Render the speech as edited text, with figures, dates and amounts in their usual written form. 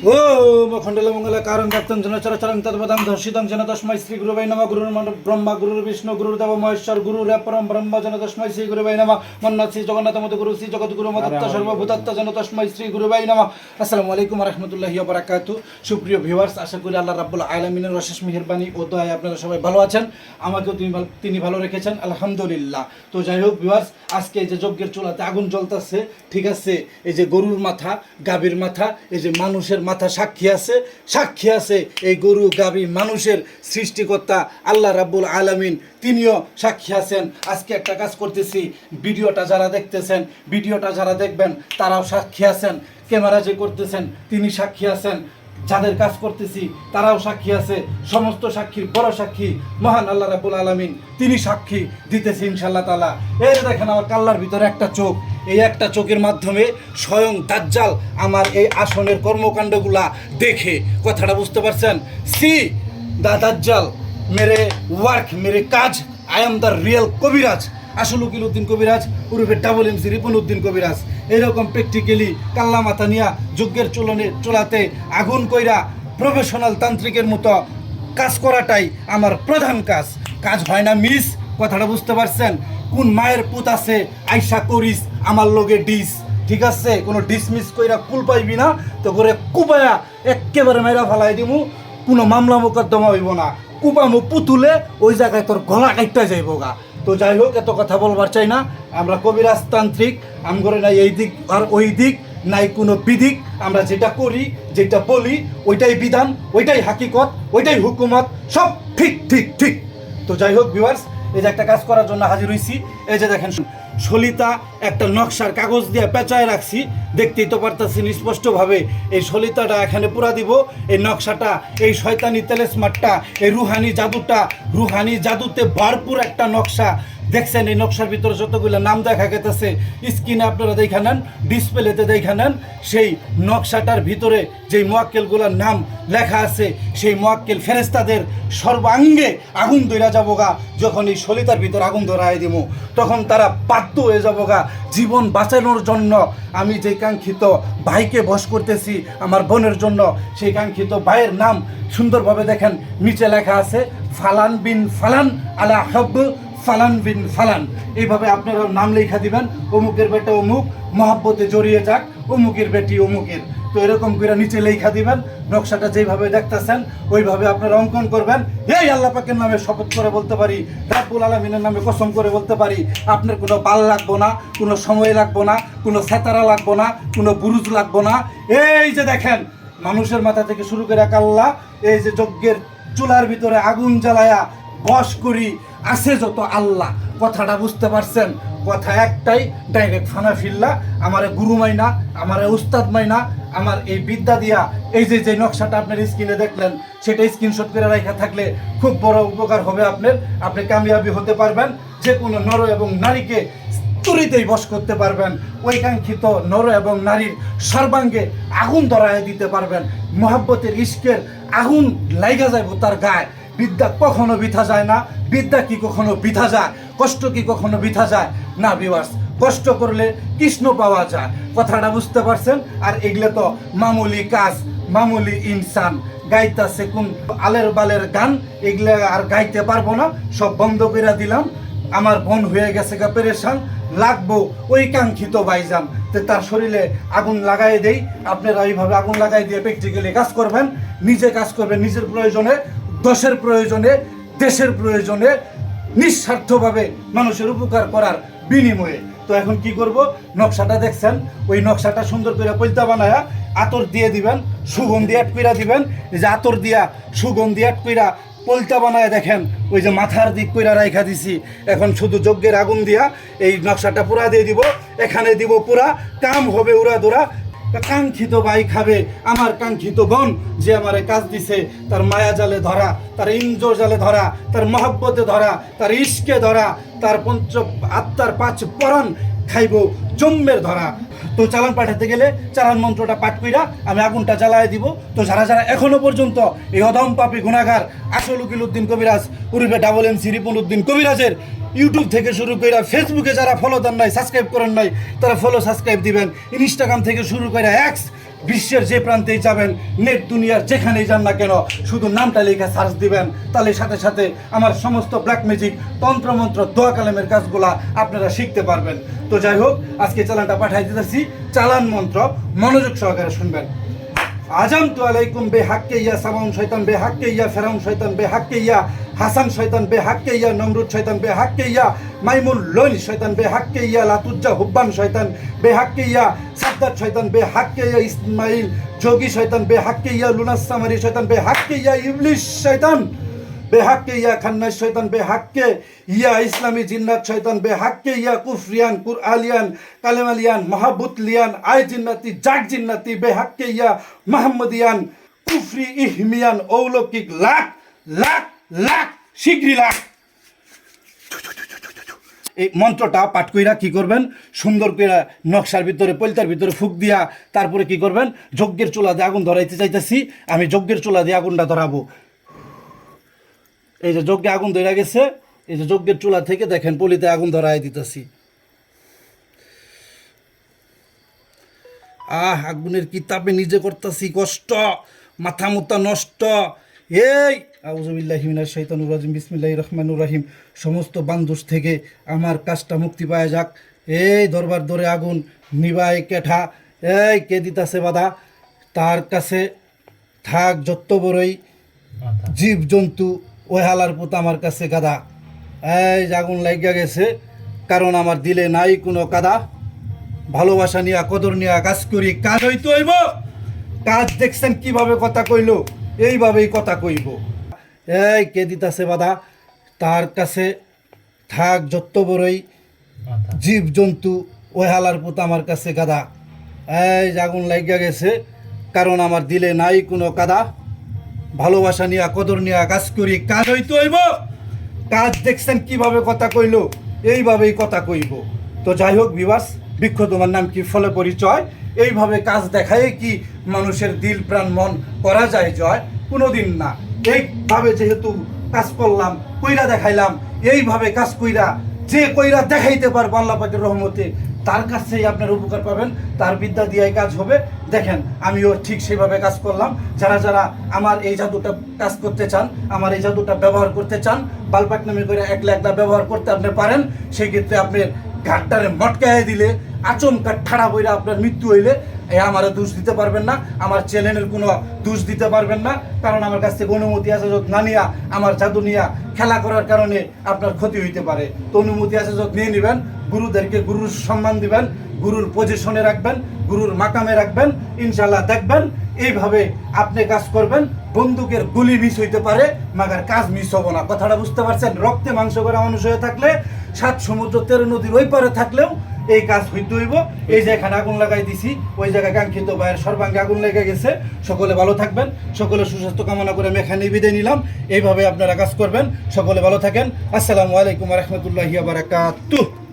ओम अखंडल मंगल कारण भक्तन जन चरचरं तद्वदं दर्शितं जन तस्मै श्री गुरुवे नमः गुरुर् ब्रह्मा गुरुर् विष्णु गुरुर्देव महेश्वर गुरुर् परम ब्रह्म जन तस्मै श्री गुरुवे नमः मन्नत श्री जगन्नाथ मत गुरु श्री जगत गुरु मदत्त सर्वभूतत्त जन तस्मै श्री गुरुवे नमः। আসসালামু আলাইকুম ওয়া রাহমাতুল্লাহি ওয়া বারাকাতুহু। সুপ্রিয় ভিউয়ার্স, আশা করি আল্লাহ রাব্বুল আলামিনের অশেষ মেহেরবানি ও দয়ায় আপনারা সবাই ভালো আছেন। আমাকেও তিনি ভালো রেখেছেন, আলহামদুলিল্লাহ। তো যাই হোক ভিউয়ার্স, আজকে এই যে যজ্ঞের চুলাতে আগুন জ্বলতেছে, ঠিক আছে, এই যে গরুর মাথা, গাভীর মাথা, এই যে মানুষের মাথা সাক্ষী আছে এই গরু গাভী মানুষের সৃষ্টিকর্তা আল্লাহ রাব্বুল আলামিন, তিনিও সাক্ষী আছেন। আজকে একটা কাজ করতেছি, ভিডিওটা যারা দেখতেছেন, ভিডিওটা যারা দেখবেন তারাও সাক্ষী আছেন। ক্যামেরা যে করতেছেন তিনি সাক্ষী আছেন, যাদের কাজ করতেছি তারাও সাক্ষী আছে। সমস্ত সাক্ষীর বড় সাক্ষী মহান আল্লাহ রাব্বুল আলামিন, তিনি সাক্ষী দিতেছে ইনশাআল্লাহ তাআলা। এই দেখেন আমার কাল্লার ভিতরে একটা চোখ, এই একটা চোখের মাধ্যমে স্বয়ং দাজ্জাল আমার এই আসনের কর্মকাণ্ডগুলা দেখে, কথাটা বুঝতে পারছেন? সি দা দাজ্জাল মেরে ওয়ার্ক, মেরে কাজ, আই এম দ্য রিয়েল কবিরাজ, আসল উকিল উদ্দিন কবিরাজ উরুফে ডাবল এমসি রিপন উদ্দিন কবিরাজ। এরকম প্র্যাকটিক্যালি কাল্লা মাথা নিয়া যজ্ঞের চুলাতে আগুন কইরা প্রফেশনাল তান্ত্রিকের মতো কাজ করাটাই আমার প্রধান কাজ হয় না মিস, কথাটা বুঝতে পারছেন? কোন মায়ের পুত আছে আইসা করিস আমার লগে ডিস, ঠিক আছে? কোনো ডিসমিস কইরা কুল পাইবি না তো করে কুপায়া একেবারে মেরা ফেলাই দিমু, কোনো মামলা মোকদ্দমা হইব না, কুপামু পুতুলে ওই জায়গায় তোর গলা কাটতে যাইব গা। তো যাই হোক, এত কথা বলবার চাই না। আমরা কবিরাজতান্ত্রিক, আমগরে নাই এই দিক আর ওই দিক, নাই কোনো বিদিক। আমরা যেটা করি, যেটা বলি, ওইটাই বিধান, ওইটাই হাকিকত, ওইটাই হুকুমত, সব ঠিক ঠিক ঠিক। তো যাই হোক ভিউয়ার্স, এই যে একটা কাজ করার জন্য হাজির হইছি। এই যে দেখেন সলিতা একটা নকশার কাগজ দিয়ে পেঁচায় রাখছি, দেখতেই তো পারতেছেন স্পষ্টভাবে। এই সলিতাটা এখানে পুরা দিব, এই নকশাটা, এই শয়তানি তেলেসমারটা, এই রুহানি জাদুতে ভরপুর একটা নকশা। দেখছেন এই নকশার ভিতরে যতগুলো নাম দেখা গেতেছে, স্ক্রিনে আপনারা দেখা নেন, ডিসপ্লেতে দেখা নেন। সেই নকশাটার ভিতরে যেই মোয়াক্কেলগুলোর নাম লেখা আছে, সেই মোয়াক্কেল ফেরেস্তাদের সর্বাঙ্গে আগুন ধরা যাবো গা। যখন এই সলিতার ভিতরে আগুন ধরাই দিব, তখন তারা বাধ্য হয়ে যাবো গা জীবন বাঁচানোর জন্য। আমি যে কাঙ্ক্ষিত ভাইকে বশ করতেছি আমার বোনের জন্য, সেই কাঙ্ক্ষিত ভাইয়ের নাম সুন্দরভাবে দেখেন নিচে লেখা আছে, ফালান বিন ফালান আলা হব ফালান বিন ফালান। এইভাবে আপনারা নাম লেখা দিবেন, অমুকের বেটা অমুক, মহাব্বতে জড়িয়ে যাক, অমুকের বেটি অমুকের। তো এরকম করে নিচে লেখা দিবেন। নকশাটা যেইভাবে দেখতেছেন ওইভাবে আপনারা অঙ্কন করবেন। এই আল্লাহ পাকের নামে শপথ করে বলতে পারি, রাব্বুল আলামিনের নামে কসম করে বলতে পারি, আপনার কোনো বাল লাগবো না, কোনো সময় লাগবো না, কোনো সেতারা লাগবো না, কোনো বুরুজ লাগবো না। এই যে দেখেন মানুষের মাথা থেকে শুরু করে কাল্লা, এই যে যজ্ঞের চুলার ভিতরে আগুন জ্বালায়া বশ করি আছে যত আল্লাহ। কথাটা বুঝতে পারছেন? কথা একটাই, ডাইরেক্ট ফানা ফিল্লা। আমারে গুরু মাইনা, আমারে উস্তাদ মাইনা, আমার এই বিদ্যা দিয়া এই যে নকশাটা আপনার স্ক্রিনে দেখলেন, সেটা স্ক্রিনশট করে রাখা থাকলে খুব বড় উপকার হবে আপনার। আপনি কামিয়াবি হতে পারবেন, যে কোনো নর এবং নারীকে তুরিতেই বশ করতে পারবেন। ওই কাঙ্ক্ষিত নর এবং নারীর সর্বাঙ্গে আগুন ধরায় দিতে পারবেন। মহাব্বতের ইশকের আগুন লাইগা যাইব তার গায়ে। বিদ্যা কখনো বৃথা যায় না। বিদ্যা কি কখনো বৃথা যায়? কষ্ট কি কখনো বৃথা যায় না ভিউয়ার্স? কষ্ট করলে কৃষ্ণ পাওয়া যায়, কথাটা বুঝতে পারছেন? আর এগুলো তো মামুলি কাজ, মামুলি ইনসান গাইতাছে কোন আলের বালের গান, এগুলো আর গাইতে পারবো না, সব বন্ধ করে দিলাম। আমার বোন হয়ে গেছে গা পেরেশান, লাগবো ওই কাঙ্ক্ষিত ভাইজান, তো তার শরীরে আগুন লাগাই দেই। আপনারা এইভাবে আগুন লাগাই দিয়ে প্র্যাকটিক্যালি কাজ করবেন, নিজে কাজ করবেন, নিজের প্রয়োজনে, দশের প্রয়োজনে, দেশের প্রয়োজনে, নিঃস্বার্থভাবে মানুষের উপকার করার বিনিময়ে। তো এখন কি করব? নকশাটা দেখছেন, ওই নকশাটা সুন্দর করে পৈতা বানায়া আতর দিয়ে দিবেন, সুগন্ধি অ্যাড কইরা দিবেন। এই যে আতর দিয়া সুগন্ধি অ্যাড কইরা পলতা বানায় দেখেন ওই যে মাথার দিক কইরা রাইখা দিছি। এখন শুধু যজ্ঞের আগুন দিয়া এই নকশাটা পুরা দিয়ে দিব, এখানে দিব পুরা, কাম হবে উড়া দোড়া। কাঙ্ক্ষিত ভাই খাবে, আমার কাঙ্ক্ষিত বোন যে আমারে কাজ দিছে, তার মায়া জালে ধরা, তার ইন্দ্র জালে ধরা, তার মহব্বতে ধরা, তার ইশকে ধরা, তার পঞ্চ আত্মার পাঁচ পরাণ খাইব জম্মের ধরা। তো চালান পাঠাতে গেলে চালান মন্ত্রটা পাঠ কইরা আমি আগুনটা জ্বালায় দিব। তো যারা যারা এখনো পর্যন্ত এই অদম পাপী গুনাহগার আসল উকিল উদ্দিন কবিরাজ উরুফে ডাবল এমসি রিপন উদ্দিন কবিরাজের ইউটিউব থেকে শুরু করে ফেসবুকে যারা ফলো দেন নাই, সাবস্ক্রাইব করেন নাই, তারা ফলো সাবস্ক্রাইব দিবেন। ইনস্টাগ্রাম থেকে শুরু করে এক্স, বিশ্বের যে প্রান্তেই যাবেন, নেট দুনিয়ার যেখানেই যান না কেন, শুধু নামটা লিখে সার্চ দিবেন, তাহলে সাথে সাথে আমার সমস্ত ব্ল্যাক ম্যাজিক, তন্ত্রমন্ত্র, দোয়া কালামের কাজগুলা আপনারা শিখতে পারবেন। তো যাই হোক, আজকে চালানটা পাঠাই দিতেছি। চালান মন্ত্র মনোযোগ সহকারে শুনবেন। আজামতু আলাইকুম বেহাক্কে ইয়া সামাউন শয়তান বেহাক্কে ইয়া ফেরাউন শয়তান বেহাক্কে ইয়া হাসান শয়তান বেহাক্কে ইয়া নমরুদ শয়তান বেহাক্কে ইয়া মাইমুন লোন শয়তান বেহাক্কে ইয়া লাতুজ্জা হুব্বান শয়তান বেহাক্কে ইয়া সাদ্দাত শয়তান বেহাক্কে ইয়া ইসমাইল যোগী শয়তান বেহাক্কে ইয়া লুনাস সামারি শয়তান বেহাক্কে ইয়া ইবলিশ শয়তান বেহাক্কে ইয়া খান্নাস শয়তান বেহাক্কে ইয়া ইসলামী জিন্নাত শয়তান বেহাক্কে ইয়া কুফরিয়ান কুরআলিয়ান কালেমালিয়ান মাহাবুতলিয়ান আয় জিন্নাতি জাগ জিন্নাতি বেহাক্কে ইয়া মাহমুদিয়ান কুফরি ইহমিয়ান অলৌকিক লাখ লাখ লাখ শিগগিরি লাখ। এই মন্ত্রটা পাঠ কইরা কি করবেন, সুন্দর করে নকশার ভিতরে পলতার ভিতরে ফুক দিয়া তারপরে কি করবেন, যজ্ঞের চুলা দিয়ে আগুন ধরাইতে চাইতেছি। আমি যজ্ঞের চুলা দিয়ে আগুনটা ধরাবো। এই যে যজ্ঞে আগুন ধরে গেছে, এই যে যজ্ঞের চুলা থেকে দেখেন পলিতে আগুন ধরাই দিতেছি। আগুনের কি তাপে নিজে করতেছি কষ্ট, মাথা মুথা নষ্ট। এই আউযুবিল্লাহি মিনাশ শাইতানির রাজিম, বিসমিল্লাহির রহমানির রহিম। সমস্ত বান্দোষ থেকে আমার কাজটা মুক্তি পাওয়া যাক। এই দরবার ধরে আগুন নিবাই কেঠা, এই কে দিতাছে বাধা, তার কাছে থাক যত বড়ই জীব জন্তু, ওই হালার পুত আমার কাছে গাদা। এই আগুন লাগিয়া গেছে, কারণ আমার দিলে নাই কোনো কাদা। ভালোবাসা নিয়া কদর নিয়া কাজ করি, কাজ হইতে হইব। কাজ দেখছেন কিভাবে কথা কইল, এইভাবেই কথা কইব। এই কে দিতাছে বাধা, তার কাছে থাক যত বড়ই জীব জন্তু, ওই হালার পুত আমার কাছে গাদা। এই আগুন লাগিয়া গেছে, কারণ আমার দিলে নাই কোনো কাদা। ভালোবাসা নিয়া কদর নিয়া কাজ করি, কাজ হইতে হইব। কাজ দেখছেন কিভাবে কথা কইল, এইভাবেই কথা কইব। তো যাই হোক ভিউয়ার্স, বৃক্ষ তোমার নাম কি, ফলে পরিচয়। এইভাবে কাজ দেখায় কি মানুষের দিল প্রাণ মন করা যায় জয়? কোনোদিন না। এইভাবে যেহেতু কাজ করলাম, কইরা দেখাইলাম, এইভাবে কাজ কইরা যে কইরা দেখাইতে পারবো আল্লাহ পাকের রহমতে, তার কাছেই আপনার উপকার পাবেন, তার বিদ্যা দিয়েই কাজ হবে। দেখেন আমিও ঠিক সেভাবে কাজ করলাম। যারা যারা আমার এই জাদুটা কাজ করতে চান, আমার এই জাদুটা ব্যবহার করতে চান, বালপাক নামে করে একলা একলা ব্যবহার করতে আপনি পারেন। সেই ক্ষেত্রে আপনার ঘাটটারে মটকায় দিলে, আচমকা ঠাড়া বইরা আপনার মৃত্যু হইলে আমারও দোষ দিতে পারবেন না, আমার চ্যানেলের কোনো দোষ দিতে পারবেন না। কারণ আমার কাছ থেকে অনুমতি আছে যত না নিয়া, আমার জাদু নিয়া খেলা করার কারণে আপনার ক্ষতি হইতে পারে। তো অনুমতি আছে যত নিয়ে নেবেন, গুরুদেরকে গুরুর সম্মান দিবেন, গুরুর পজিশনে রাখবেন, গুরুর মাকামে রাখবেন। ইনশাল্লাহ দেখবেন এইভাবে আপনি কাজ করবেন, বন্দুকের গুলি মিস হইতে পারে, মাগার কাজ মিস হবো না। কথাটা বুঝতে পারছেন? রক্তে মাংস করা মানুষ হয়ে থাকলে, 7 সমুদ্র 13 নদীর ওই পারে থাকলেও এই কাজ হইতে হইব। এই যে এখানে আগুন লাগাই দিছি, ওই জায়গায় কাঙ্ক্ষিত ভাইয়ের সর্বাঙ্গে আগুন লেগে গেছে। সকলে ভালো থাকবেন, সকলে সুস্বাস্থ্য কামনা করে আমি এখানে বিদায় নিলাম। এইভাবে আপনারা কাজ করবেন। সকলে ভালো থাকেন। আসসালামু আলাইকুম ওয়া রাহমাতুল্লাহি ওয়া বারাকাতুহু।